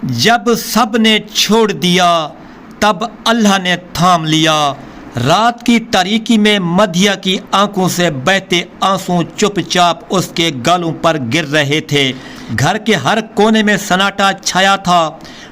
جب سب نے چھوڑ دیا تب اللہ نے تھام لیا۔ رات کی تاریکی میں مدھیہ کی آنکھوں سے بہتے آنسو چپ چاپ اس کے گالوں پر گر رہے تھے۔ گھر کے ہر کونے میں سناٹا چھایا تھا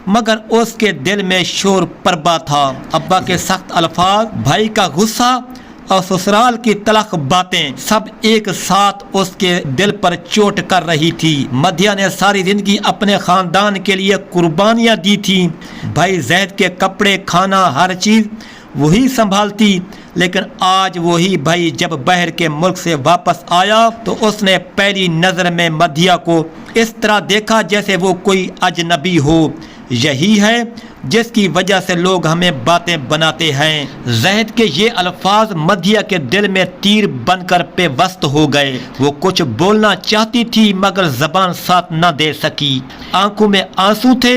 مگر اس کے دل میں شور پربا تھا۔ ابا کے سخت الفاظ، بھائی کا غصہ اور سسرال کی تلخ باتیں سب ایک ساتھ اس کے دل پر چوٹ کر رہی تھی۔ مدھیہ نے ساری زندگی اپنے خاندان کے لیے قربانیاں دی تھیں۔ بھائی زید کے کپڑے، کھانا، ہر چیز وہی سنبھالتی، لیکن آج وہی بھائی جب باہر کے ملک سے واپس آیا تو اس نے پہلی نظر میں مدھیہ کو اس طرح دیکھا جیسے وہ کوئی اجنبی ہو۔ یہی ہے جس کی وجہ سے لوگ ہمیں باتیں بناتے ہیں۔ زہد کے یہ الفاظ مدھیہ کے دل میں تیر بن کر پیوست ہو گئے۔ وہ کچھ بولنا چاہتی تھی مگر زبان ساتھ نہ دے سکی۔ آنکھوں میں آنسو تھے،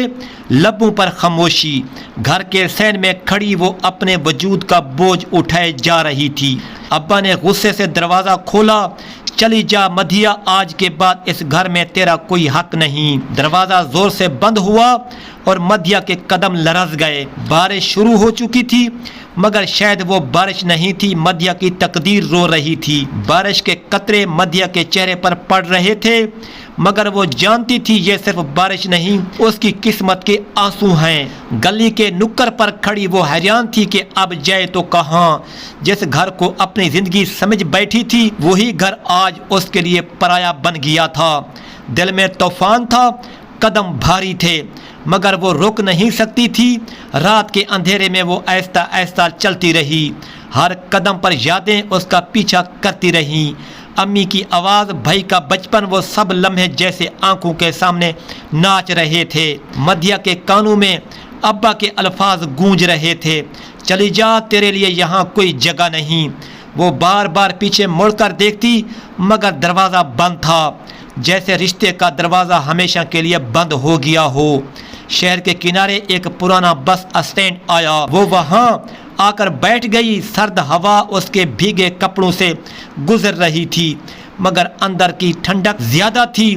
لبوں پر خاموشی۔ گھر کے سین میں کھڑی وہ اپنے وجود کا بوجھ اٹھائے جا رہی تھی۔ ابا نے غصے سے دروازہ کھولا۔ چلی جا مدھیہ، آج کے بعد اس گھر میں تیرا کوئی حق نہیں۔ دروازہ زور سے بند ہوا اور مدھیہ کے قدم لرز گئے۔ بارش شروع ہو چکی تھی مگر شاید وہ بارش نہیں تھی، مدھیہ کی تقدیر رو رہی تھی۔ بارش کے قطرے مدھیہ کے چہرے پر پڑ رہے تھے مگر وہ جانتی تھی یہ صرف بارش نہیں، اس کی قسمت کے آنسو ہیں۔ گلی کے نکر پر کھڑی وہ حیران تھی کہ اب جائے تو کہاں۔ جس گھر کو اپنی زندگی سمجھ بیٹھی تھی وہی گھر آج اس کے لیے پرایا بن گیا تھا۔ دل میں طوفان تھا، قدم بھاری تھے مگر وہ رک نہیں سکتی تھی۔ رات کے اندھیرے میں وہ آہستہ آہستہ چلتی رہی، ہر قدم پر یادیں اس کا پیچھا کرتی رہیں۔ امی کی آواز، بھائی کا بچپن، وہ سب لمحے جیسے آنکھوں کے سامنے ناچ رہے تھے۔ مدھیہ کے کانوں میں ابا کے الفاظ گونج رہے تھے، چلی جا، تیرے لیے یہاں کوئی جگہ نہیں۔ وہ بار بار پیچھے مڑ کر دیکھتی مگر دروازہ بند تھا، جیسے رشتے کا دروازہ ہمیشہ کے لیے بند ہو گیا ہو۔ شہر کے کنارے ایک پرانا بس اسٹینڈ آیا، وہ وہاں آ کر بیٹھ گئی۔ سرد ہوا اس کے بھیگے کپڑوں سے گزر رہی تھی مگر اندر کی ٹھنڈک زیادہ تھی۔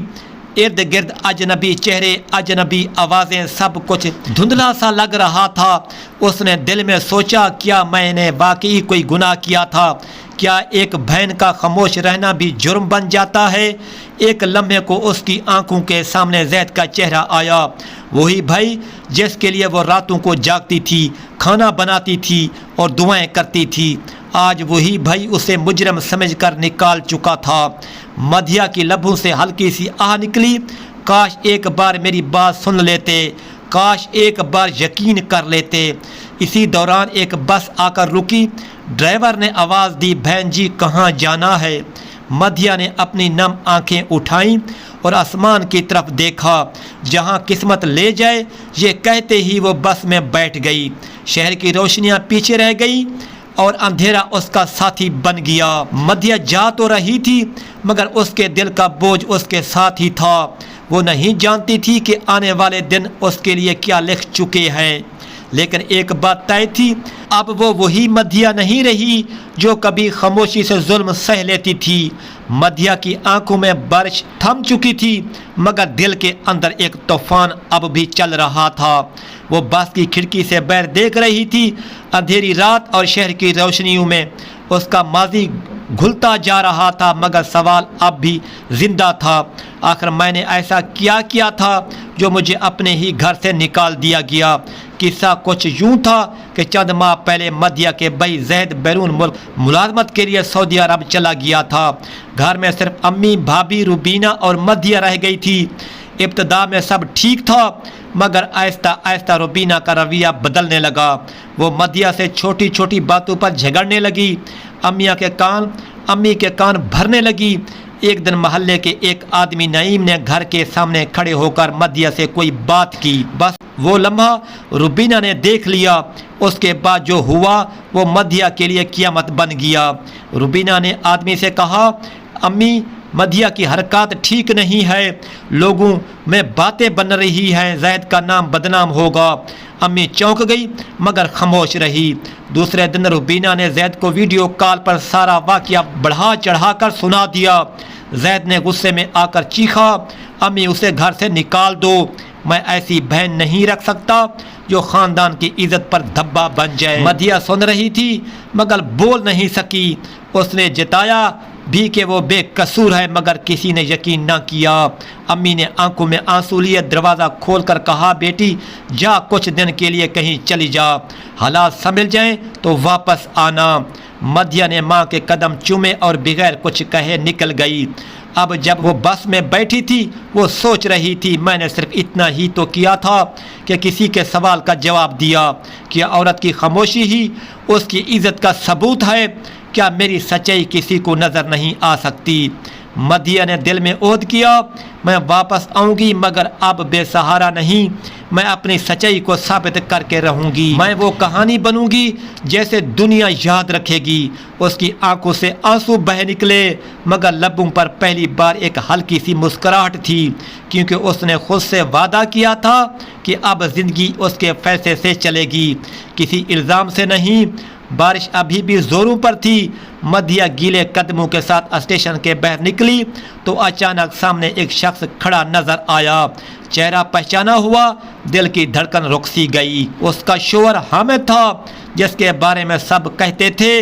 ارد گرد اجنبی چہرے، اجنبی آوازیں، سب کچھ دھندلا سا لگ رہا تھا۔ اس نے دل میں سوچا، کیا میں نے واقعی کوئی گناہ کیا تھا؟ کیا ایک بہن کا خاموش رہنا بھی جرم بن جاتا ہے؟ ایک لمحے کو اس کی آنکھوں کے سامنے زید کا چہرہ آیا، وہی بھائی جس کے لیے وہ راتوں کو جاگتی تھی، کھانا بناتی تھی اور دعائیں کرتی تھی۔ آج وہی بھائی اسے مجرم سمجھ کر نکال چکا تھا۔ مدھیہ کی لبوں سے ہلکی سی آہ نکلی، کاش ایک بار میری بات سن لیتے، کاش ایک بار یقین کر لیتے۔ اسی دوران ایک بس آ کر رکی۔ ڈرائیور نے آواز دی، بہن جی کہاں جانا ہے؟ مدھیہ نے اپنی نم آنکھیں اٹھائیں اور آسمان کی طرف دیکھا، جہاں قسمت لے جائے یہ کہتے ہی وہ بس میں بیٹھ گئی۔ شہر کی روشنیاں پیچھے رہ گئی اور اندھیرا اس کا ساتھی بن گیا۔ مدھیہ جا تو رہی تھی مگر اس کے دل کا بوجھ اس کے ساتھ ہی تھا۔ وہ نہیں جانتی تھی کہ آنے والے دن اس کے لیے کیا لکھ چکے ہیں، لیکن ایک بات طے تھی، اب وہ وہی مدھیہ نہیں رہی جو کبھی خاموشی سے ظلم سہ لیتی تھی۔ مدھیہ کی آنکھوں میں بارش تھم چکی تھی مگر دل کے اندر ایک طوفان اب بھی چل رہا تھا۔ وہ بس کی کھڑکی سے باہر دیکھ رہی تھی، اندھیری رات اور شہر کی روشنیوں میں اس کا ماضی گھلتا جا رہا تھا مگر سوال اب بھی زندہ تھا، آخر میں نے ایسا کیا تھا جو مجھے اپنے ہی گھر سے نکال دیا گیا؟ قصہ کچھ یوں تھا کہ چند ماہ پہلے مدھیہ کے بھائی زید بیرون ملک ملازمت کے لیے سعودی عرب چلا گیا تھا۔ گھر میں صرف امی، بھابھی، روبینہ اور مدھیہ رہ گئی تھی۔ ابتدا میں سب ٹھیک تھا مگر آہستہ آہستہ روبینہ کا رویہ بدلنے لگا۔ وہ مدھیہ سے چھوٹی چھوٹی باتوں پر جھگڑنے لگی، امی کے کان بھرنے لگی۔ ایک دن محلے کے ایک آدمی نعیم نے گھر کے سامنے کھڑے ہو کر مدھیہ سے کوئی بات کی، بس وہ لمحہ روبینہ نے دیکھ لیا۔ اس کے بعد جو ہوا وہ مدھیہ کے لیے قیامت بن گیا۔ روبینہ نے آدمی سے کہا، امی مدھیہ کی حرکات ٹھیک نہیں ہے، لوگوں میں باتیں بن رہی ہیں، زید کا نام بدنام ہوگا۔ امی چونک گئی مگر خاموش رہی۔ دوسرے دن روبینہ نے زید کو ویڈیو کال پر سارا واقعہ بڑھا چڑھا کر سنا دیا۔ زید نے غصے میں آ کر چیخا، امی اسے گھر سے نکال دو، میں ایسی بہن نہیں رکھ سکتا جو خاندان کی عزت پر دھبا بن جائے۔ مدھیا سن رہی تھی مگر بول نہیں سکی۔ اس نے جتایا بھی کہ وہ بے قصور ہے مگر کسی نے یقین نہ کیا۔ امی نے آنکھوں میں آنسو لیے دروازہ کھول کر کہا بیٹی جا کچھ دن کے لیے کہیں چلی جا، حالات سنبھل جائیں تو واپس آنا۔ مدھیا نے ماں کے قدم چومے اور بغیر کچھ کہے نکل گئی۔ اب جب وہ بس میں بیٹھی تھی وہ سوچ رہی تھی میں نے صرف اتنا ہی تو کیا تھا کہ کسی کے سوال کا جواب دیا۔ کیا عورت کی خاموشی ہی اس کی عزت کا ثبوت ہے؟ کیا میری سچائی کسی کو نظر نہیں آ سکتی؟ مدھیا نے دل میں عہد کیا میں واپس آؤں گی مگر اب بے سہارا نہیں، میں اپنی سچائی کو ثابت کر کے رہوں گی۔ میں وہ کہانی بنوں گی جیسے دنیا یاد رکھے گی۔ اس کی آنکھوں سے آنسو بہہ نکلے مگر لبوں پر پہلی بار ایک ہلکی سی مسکراہٹ تھی، کیونکہ اس نے خود سے وعدہ کیا تھا کہ اب زندگی اس کے فیصلے سے چلے گی، کسی الزام سے نہیں۔ بارش ابھی بھی زوروں پر تھی۔ مدھیا گیلے قدموں کے ساتھ اسٹیشن کے باہر نکلی تو اچانک سامنے ایک شخص کھڑا نظر آیا۔ چہرہ پہچانا ہوا، دل کی دھڑکن رک سی گئی۔ اس کا شوہر حامد تھا جس کے بارے میں سب کہتے تھے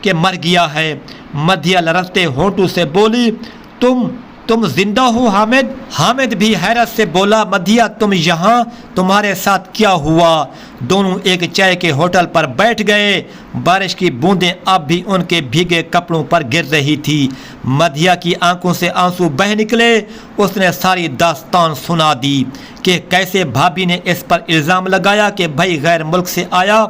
کہ مر گیا ہے۔ مدھیا لرزتے ہونٹوں سے بولی تم زندہ ہو حامد؟ حامد بھی حیرت سے بولا مدھیا تم یہاں، تمہارے ساتھ کیا ہوا؟ دونوں ایک چائے کے ہوٹل پر بیٹھ گئے۔ بارش کی بوندیں اب بھی ان کے بھیگے کپڑوں پر گر رہی تھی۔ مدھیا کی آنکھوں سے آنسو بہہ نکلے۔ اس نے ساری داستان سنا دی کہ کیسے بھابھی نے اس پر الزام لگایا کہ بھائی غیر ملک سے آیا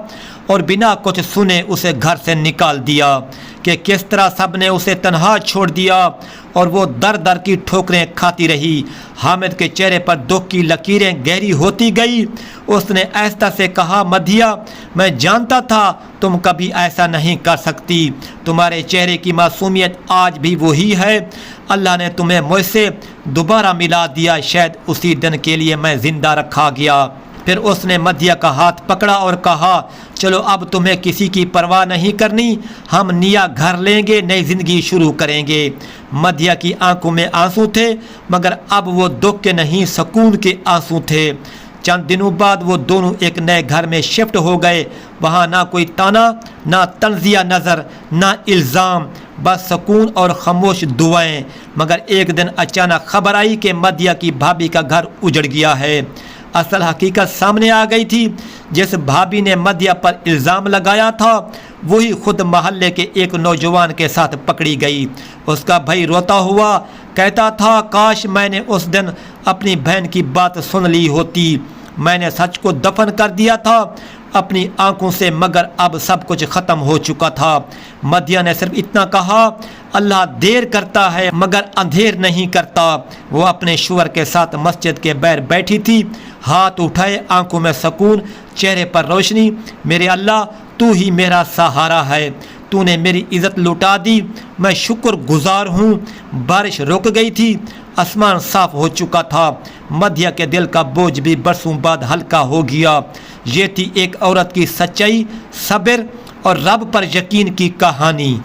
اور بنا کچھ سنے اسے گھر سے نکال دیا، کہ کس طرح سب نے اسے تنہا چھوڑ دیا اور وہ در در کی ٹھوکریں کھاتی رہی۔ حامد کے چہرے پر دکھ کی لکیریں گہری ہوتی گئی۔ اس نے آہستہ سے کہا مدھیا میں جانتا تھا تم کبھی ایسا نہیں کر سکتی، تمہارے چہرے کی معصومیت آج بھی وہی ہے، اللہ نے تمہیں مجھ سے دوبارہ ملا دیا، شاید اسی دن کے لیے میں زندہ رکھا گیا۔ پھر اس نے مدھیا کا ہاتھ پکڑا اور کہا چلو اب تمہیں کسی کی پرواہ نہیں کرنی، ہم نیا گھر لیں گے، نئی زندگی شروع کریں گے۔ مدھیا کی آنکھوں میں آنسو تھے مگر اب وہ دکھ کے نہیں سکون کے آنسو تھے۔ چند دنوں بعد وہ دونوں ایک نئے گھر میں شفٹ ہو گئے۔ وہاں نہ کوئی تانا، نہ تنزیہ نظر، نہ الزام، بس سکون اور خاموش دعائیں۔ مگر ایک دن اچانک خبر آئی کہ مدھیا کی بھابھی کا گھر اجڑ گیا ہے۔ اصل حقیقت سامنے آ گئی تھی۔ جس بھابھی نے مدھیا پر الزام لگایا تھا وہی خود محلے کے ایک نوجوان کے ساتھ پکڑی گئی۔ اس کا بھائی روتا ہوا کہتا تھا کاش میں نے اس دن اپنی بہن کی بات سن لی ہوتی، میں نے سچ کو دفن کر دیا تھا اپنی آنکھوں سے، مگر اب سب کچھ ختم ہو چکا تھا۔ مدھیا نے صرف اتنا کہا اللہ دیر کرتا ہے مگر اندھیر نہیں کرتا۔ وہ اپنے شوہر کے ساتھ مسجد کے باہر بیٹھی تھی، ہاتھ اٹھائے، آنکھوں میں سکون، چہرے پر روشنی۔ میرے اللہ تو ہی میرا سہارا ہے، تو نے میری عزت لوٹا دی، میں شکر گزار ہوں۔ بارش رک گئی تھی، آسمان صاف ہو چکا تھا۔ مدھیا کے دل کا بوجھ بھی برسوں بعد ہلکا ہو گیا۔ یہ تھی ایک عورت کی سچائی، صبر اور رب پر یقین کی کہانی۔